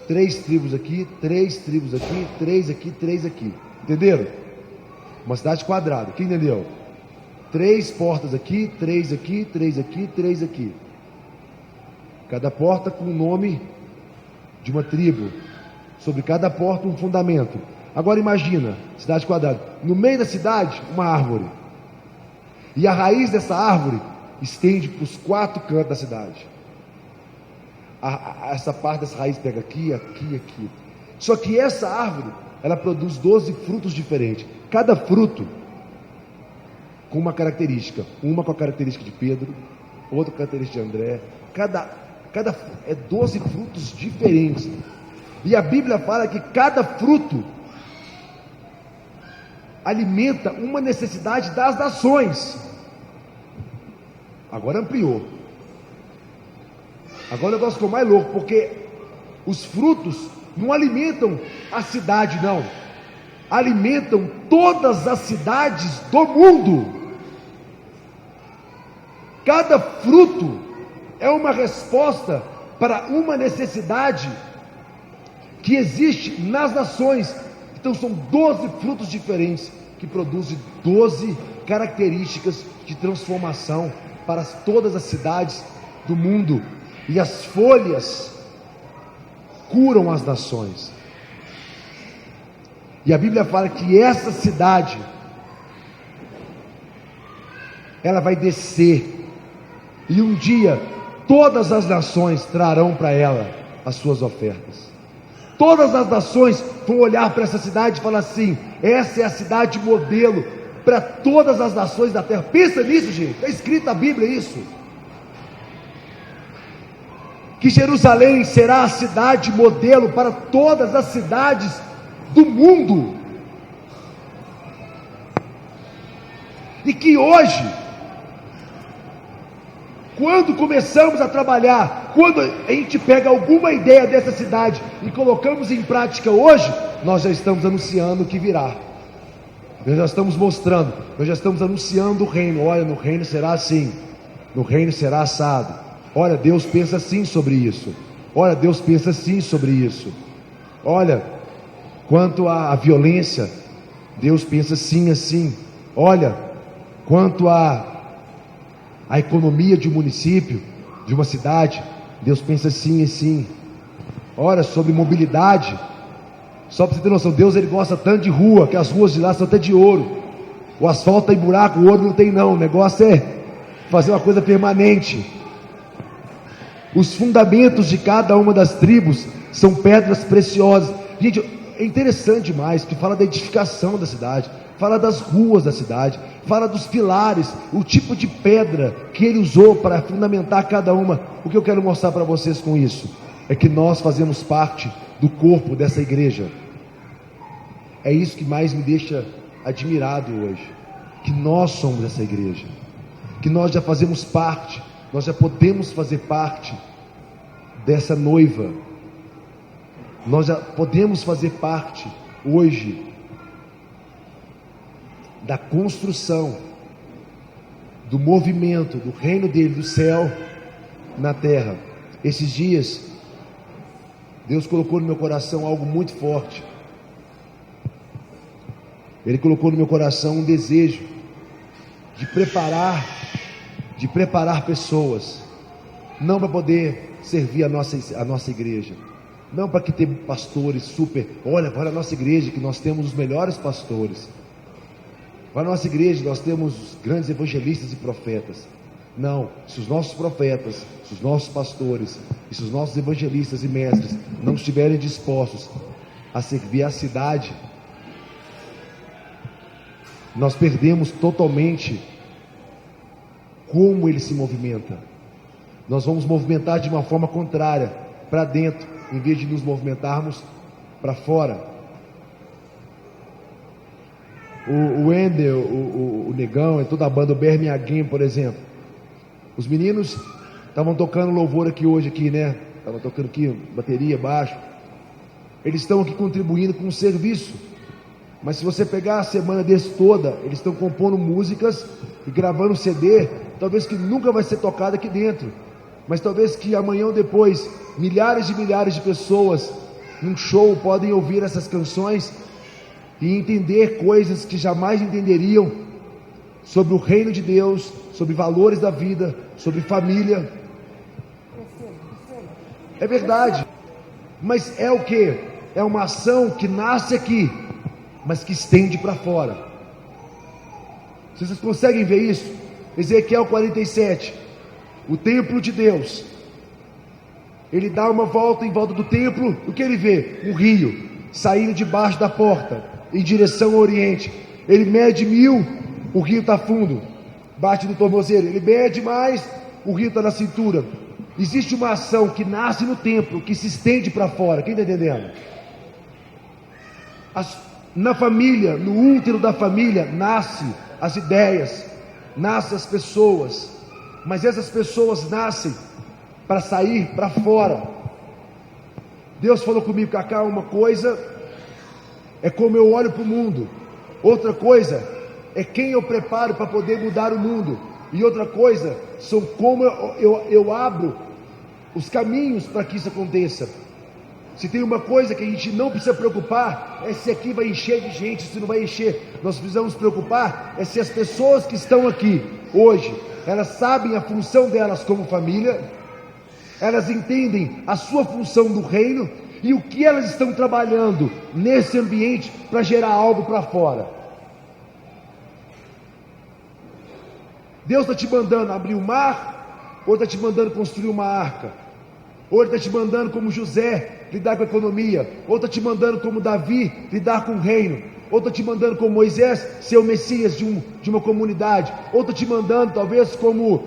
3 tribos aqui, 3 tribos aqui, 3 aqui, 3 aqui. Entenderam? Uma cidade quadrada. Quem entendeu? 3 portas aqui, 3 aqui, 3 aqui, 3 aqui. Cada porta com o nome de uma tribo. Sobre cada porta um fundamento. Agora imagina, cidade quadrada. No meio da cidade, uma árvore. E a raiz dessa árvore estende para os 4 cantos da cidade. Essa parte dessa raiz pega aqui, aqui, aqui. Só que essa árvore, ela produz 12 frutos diferentes. Cada fruto com uma característica. Uma com a característica de Pedro, outra com a característica de André. Cada é 12 frutos diferentes. E a Bíblia fala que cada fruto alimenta uma necessidade das nações. Agora ampliou. Agora o negócio ficou mais louco, porque os frutos não alimentam a cidade, não. Alimentam todas as cidades do mundo. Cada fruto é uma resposta para uma necessidade que existe nas nações. Então são 12 frutos diferentes que produzem 12 características de transformação para todas as cidades do mundo. E as folhas curam as nações. E a Bíblia fala que essa cidade, ela vai descer, e um dia todas as nações trarão para ela as suas ofertas. Todas as nações vão olhar para essa cidade e falar assim: essa é a cidade modelo para todas as nações da terra. Pensa nisso, gente, está escrito na Bíblia isso. Que Jerusalém será a cidade modelo para todas as cidades do mundo. E que hoje, quando começamos a trabalhar, quando a gente pega alguma ideia dessa cidade e colocamos em prática hoje, nós já estamos anunciando o que virá. Nós já estamos mostrando, nós já estamos anunciando o reino. Olha, no reino será assim, no reino será assado. Olha, Deus pensa assim sobre isso. Olha, Deus pensa assim sobre isso. Olha, quanto à violência, Deus pensa assim, assim. Olha, quanto à economia de um município, de uma cidade, Deus pensa assim, assim. Olha, sobre mobilidade, só para você ter noção, Deus ele gosta tanto de rua, que as ruas de lá são até de ouro. O asfalto tem buraco, o ouro não tem não. O negócio é fazer uma coisa permanente. Os fundamentos de cada uma das tribos são pedras preciosas. Gente, é interessante demais, porque fala da edificação da cidade, fala das ruas da cidade, fala dos pilares, o tipo de pedra que ele usou para fundamentar cada uma. O que eu quero mostrar para vocês com isso é que nós fazemos parte do corpo dessa igreja. É isso que mais me deixa admirado hoje, que nós somos essa igreja, que nós já fazemos parte, nós já podemos fazer parte dessa noiva. Nós já podemos fazer parte hoje da construção do movimento do reino dele, do céu na terra. Esses dias Deus colocou no meu coração algo muito forte. Ele colocou no meu coração um desejo de preparar pessoas, não para poder servir a nossa igreja, não para que tenha pastores super, olha, para a nossa igreja que nós temos os melhores pastores, para a nossa igreja nós temos os grandes evangelistas e profetas. Não, se os nossos profetas, se os nossos pastores, e se os nossos evangelistas e mestres não estiverem dispostos a servir a cidade, nós perdemos totalmente como ele se movimenta. Nós vamos movimentar de uma forma contrária, para dentro, em vez de nos movimentarmos para fora. O Wendel, o Negão e toda a banda, o Bermiaguem, por exemplo, os meninos estavam tocando louvor hoje, né? Estavam tocando aqui, bateria, baixo. Eles estão aqui contribuindo com o serviço. Mas se você pegar a semana deles toda, eles estão compondo músicas e gravando CD, talvez que nunca vai ser tocado aqui dentro, mas talvez que amanhã ou depois, milhares e milhares de pessoas num show podem ouvir essas canções e entender coisas que jamais entenderiam sobre o reino de Deus, sobre valores da vida, sobre família. É verdade, mas é o que? É uma ação que nasce aqui, mas que estende para fora. Vocês conseguem ver isso? Ezequiel 47, o templo de Deus, ele dá uma volta em volta do templo. O que ele vê? Um rio saindo debaixo da porta em direção ao oriente. Ele mede 1000, o rio está fundo, bate no tornozelo. Ele mede mais, o rio está na cintura. Existe uma ação que nasce no templo, que se estende para fora. Quem está entendendo? Na família, no útero da família, nasce as ideias, nascem as pessoas, mas essas pessoas nascem para sair para fora. Deus falou comigo, Cacá, uma coisa é como eu olho para o mundo, outra coisa é quem eu preparo para poder mudar o mundo, e outra coisa são como eu abro os caminhos para que isso aconteça. Se tem uma coisa que a gente não precisa preocupar, é se aqui vai encher de gente, se não vai encher. Nós precisamos preocupar é se as pessoas que estão aqui hoje, elas sabem a função delas como família, elas entendem a sua função no reino e o que elas estão trabalhando nesse ambiente para gerar algo para fora. Deus está te mandando abrir o mar, ou está te mandando construir uma arca, ou Ele está te mandando como José lidar com a economia, ou está te mandando como Davi lidar com o reino, ou está te mandando como Moisés ser o Messias de uma comunidade, ou está te mandando talvez como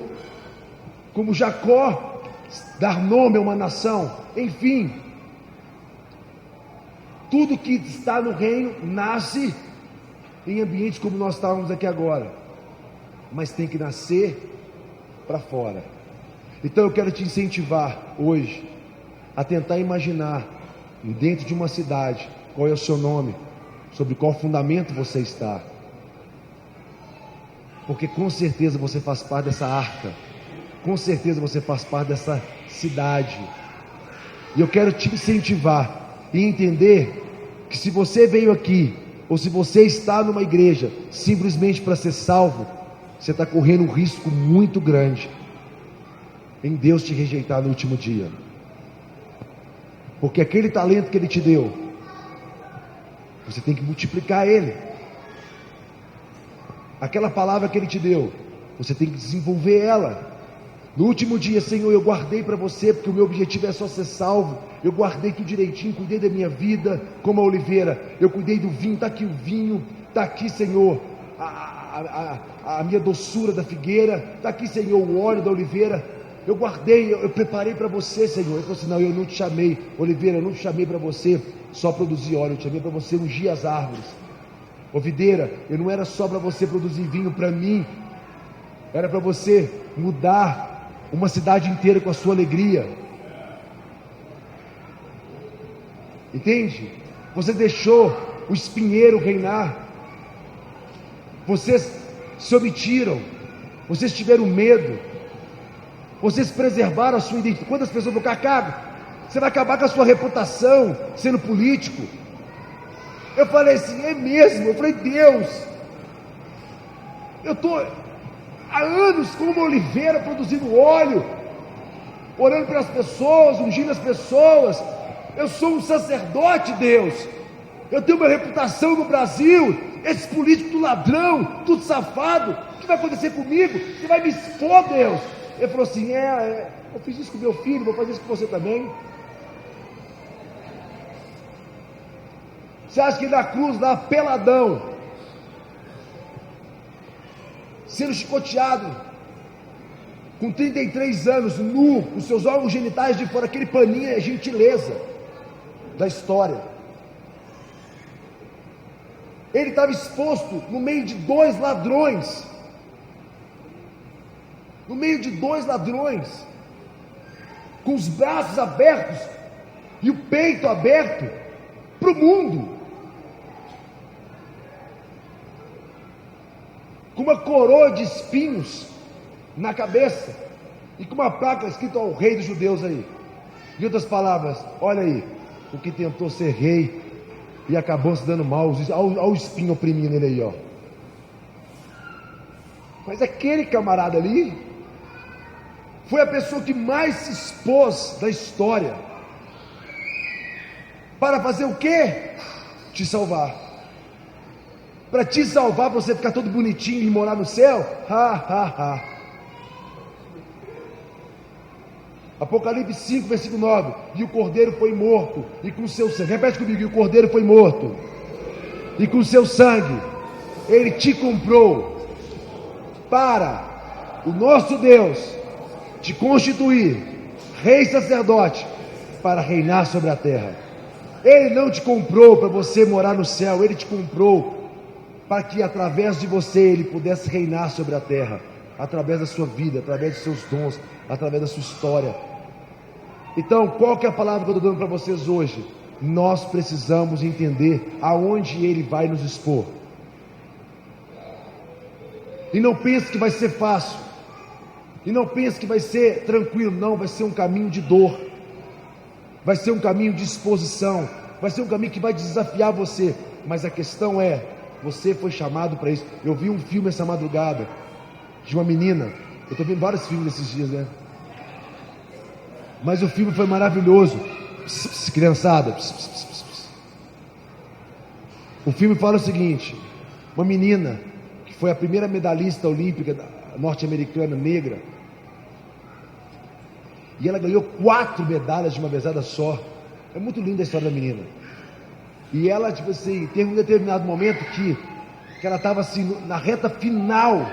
Jacó dar nome a uma nação. Enfim, tudo que está no reino nasce em ambientes como nós estávamos aqui agora, mas tem que nascer para fora. Então eu quero te incentivar hoje a tentar imaginar dentro de uma cidade qual é o seu nome, sobre qual fundamento você está, porque com certeza você faz parte dessa arca, com certeza você faz parte dessa cidade, e eu quero te incentivar e entender que se você veio aqui, ou se você está numa igreja simplesmente para ser salvo, você está correndo um risco muito grande em Deus te rejeitar no último dia, porque aquele talento que Ele te deu, você tem que multiplicar ele. Aquela palavra que Ele te deu, você tem que desenvolver ela. No último dia, Senhor, eu guardei para você, porque o meu objetivo é só ser salvo. Eu guardei tudo direitinho, cuidei da minha vida como a oliveira, eu cuidei do vinho. Está aqui o vinho, está aqui, Senhor, a minha doçura da figueira, está aqui, Senhor, o óleo da oliveira. Eu guardei, eu preparei para você, Senhor. Ele falou assim: não, eu não te chamei, oliveira, eu não te chamei para você só produzir óleo, eu te chamei para você ungir as árvores. Ô videira, eu não era só para você produzir vinho para mim, era para você mudar uma cidade inteira com a sua alegria. Entende? Você deixou o espinheiro reinar, vocês se omitiram, vocês tiveram medo, vocês preservaram a sua identidade. Quantas pessoas vão ficar, você vai acabar com a sua reputação sendo político? Eu falei assim, é mesmo? Eu falei, Deus, eu estou há anos como uma oliveira produzindo óleo, orando para as pessoas, ungindo as pessoas. Eu sou um sacerdote, Deus. Eu tenho uma reputação no Brasil. Esses políticos do ladrão, tudo safado, o que vai acontecer comigo? Você vai me expor, Deus? Ele falou assim, eu fiz isso com meu filho, vou fazer isso com você também. Você acha que na cruz, lá peladão, sendo chicoteado, com 33 anos, nu, com seus órgãos genitais de fora, aquele paninho é gentileza? da história. Ele estava exposto no meio de dois ladrões. No meio de dois ladrões, com os braços abertos e o peito aberto para o mundo, com uma coroa de espinhos na cabeça e com uma placa escrita ao rei dos judeus aí. Em outras palavras, olha aí, o que tentou ser rei e acabou se dando mal, olha o espinho oprimindo ele aí, ó. Mas aquele camarada ali foi a pessoa que mais se expôs da história. Para fazer o quê? Te salvar. Para te salvar, para você ficar todo bonitinho e morar no céu? Apocalipse 5, versículo 9. E o cordeiro foi morto, e com seu sangue, repete comigo, e o cordeiro foi morto, e com seu sangue, ele te comprou, para o nosso Deus te constituir rei e sacerdote, para reinar sobre a terra. Ele não te comprou para você morar no céu, ele te comprou para que através de você ele pudesse reinar sobre a terra, através da sua vida, através dos seus dons, através da sua história. Então, qual que é a palavra que eu estou dando para vocês hoje? Nós precisamos entender aonde ele vai nos expor. E não pense que vai ser fácil, e não pense que vai ser tranquilo. Não, vai ser um caminho de dor, vai ser um caminho de exposição, vai ser um caminho que vai desafiar você. Mas a questão é, você foi chamado para isso. Eu vi um filme essa madrugada, de uma menina, eu estou vendo vários filmes esses dias, né? Mas o filme foi maravilhoso. Criançada. O filme fala o seguinte: uma menina que foi a primeira medalhista olímpica norte-americana negra, e ela ganhou 4 medalhas de uma vezada só. É muito linda a história da menina. E ela, tipo assim, teve um determinado momento que ela estava assim, na reta final,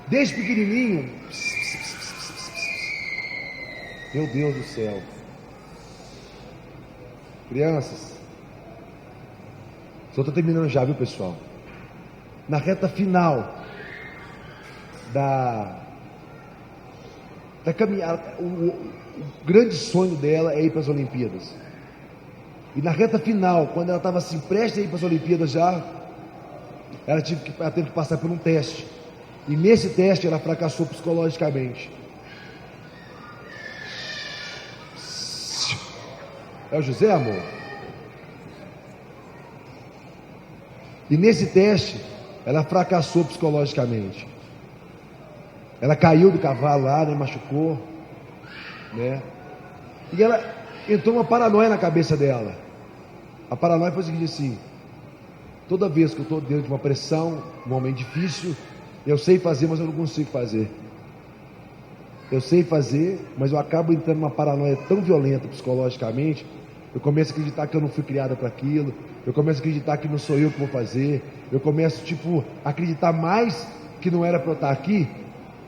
desde pequenininho. Meu Deus do céu. Crianças, só estou terminando já, viu, pessoal? Na reta final da caminhada, o grande sonho dela é ir para as Olimpíadas. E na reta final, quando ela estava assim, prestes a ir para as Olimpíadas já, ela teve que passar por um teste. E nesse teste ela fracassou psicologicamente. É o José, amor? E nesse teste ela fracassou psicologicamente. Ela caiu do cavalo lá, né, machucou, né? E ela entrou uma paranoia na cabeça dela. A paranoia foi o seguinte assim: toda vez que eu estou dentro de uma pressão, um momento difícil, eu sei fazer, mas eu não consigo fazer. Eu sei fazer, mas eu acabo entrando numa paranoia tão violenta psicologicamente. Eu começo a acreditar que eu não fui criada para aquilo. Eu começo a acreditar que não sou eu que vou fazer. Eu começo, a acreditar mais que não era para eu estar aqui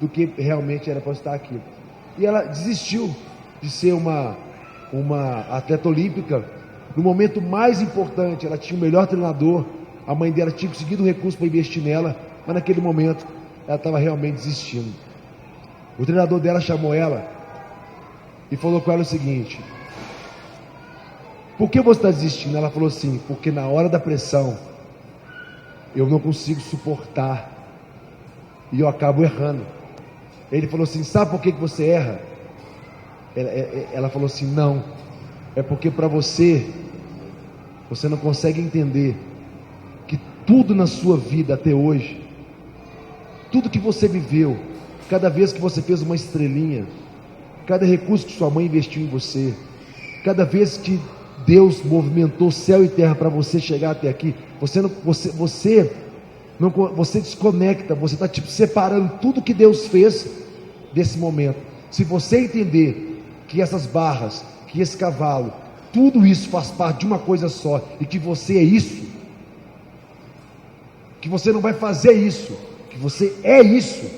do que realmente era para eu estar aqui. E ela desistiu de ser uma atleta olímpica no momento mais importante. Ela tinha o melhor treinador, a mãe dela tinha conseguido um recurso para investir nela, mas naquele momento ela estava realmente desistindo. O treinador dela chamou ela e falou com ela o seguinte: por que você está desistindo? Ela falou assim: porque na hora da pressão eu não consigo suportar e eu acabo errando. Ele falou assim: sabe por que você erra? Ela falou assim: não, é porque para você não consegue entender que tudo na sua vida até hoje, tudo que você viveu, cada vez que você fez uma estrelinha, cada recurso que sua mãe investiu em você, cada vez que Deus movimentou céu e terra para você chegar até aqui, você desconecta, você está separando tudo que Deus fez desse momento. Se você entender que essas barras, que esse cavalo, tudo isso faz parte de uma coisa só, e que você é isso, que você não vai fazer isso, que você é isso,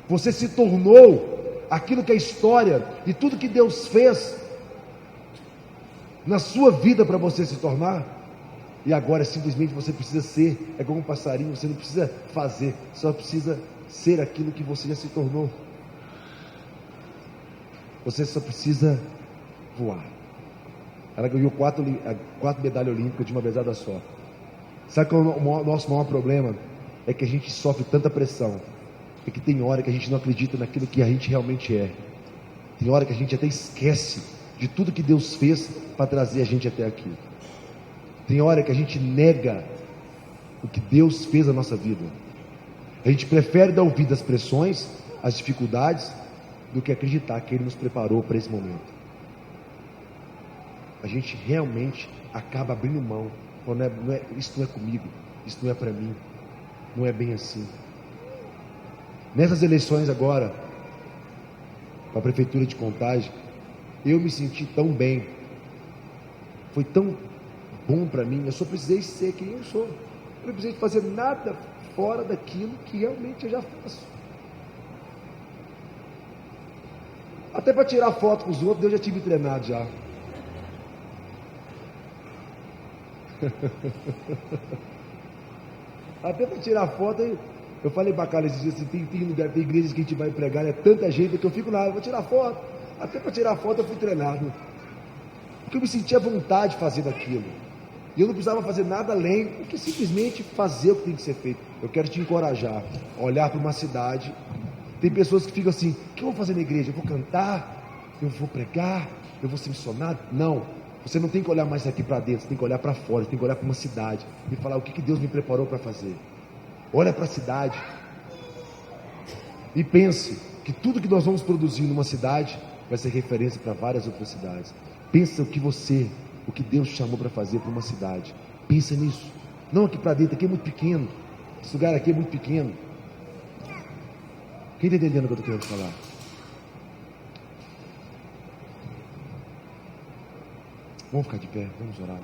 você se tornou aquilo que a história e tudo que Deus fez na sua vida para você se tornar, e agora simplesmente você precisa ser, é como um passarinho, você não precisa fazer, só precisa ser aquilo que você já se tornou. Você só precisa voar. Ela ganhou 4 medalhas olímpicas de uma vezada só. Sabe qual é o nosso maior problema? É que a gente sofre tanta pressão, é que tem hora que a gente não acredita naquilo que a gente realmente é. Tem hora que a gente até esquece de tudo que Deus fez para trazer a gente até aqui. Tem hora que a gente nega o que Deus fez na nossa vida. A gente prefere dar ouvido às pressões, às dificuldades, do que acreditar que Ele nos preparou para esse momento. A gente realmente acaba abrindo mão, falando, isso não é comigo, isso não é para mim, não é bem assim. Nessas eleições agora, para a Prefeitura de Contagem, eu me senti tão bem, foi tão bom para mim, eu só precisei ser quem eu sou, eu não precisei fazer nada fora daquilo que realmente eu já faço. Até para tirar foto com os outros, eu já tive treinado já. Até para tirar foto, eu falei para Carla esses dias assim, tem lugar, tem igrejas que a gente vai pregar, é tanta gente que eu fico na área, vou tirar foto. Até para tirar foto eu fui treinado, porque eu me sentia à vontade de fazer daquilo, e eu não precisava fazer nada além do que simplesmente fazer o que tem que ser feito. Eu quero te encorajar a olhar para uma cidade. Tem pessoas que ficam assim, o que eu vou fazer na igreja? Eu vou cantar? Eu vou pregar? Eu vou ser missionário? Não, você não tem que olhar mais daqui para dentro, você tem que olhar para fora, você tem que olhar para uma cidade e falar o que Deus me preparou para fazer. Olha para a cidade e pense que tudo que nós vamos produzir numa cidade vai ser referência para várias outras cidades. Pensa o que Deus chamou para fazer para uma cidade. Pensa nisso. Não aqui para dentro, aqui é muito pequeno. Esse lugar aqui é muito pequeno. Quem está entendendo o que eu estou querendo falar? Vamos ficar de pé, vamos orar.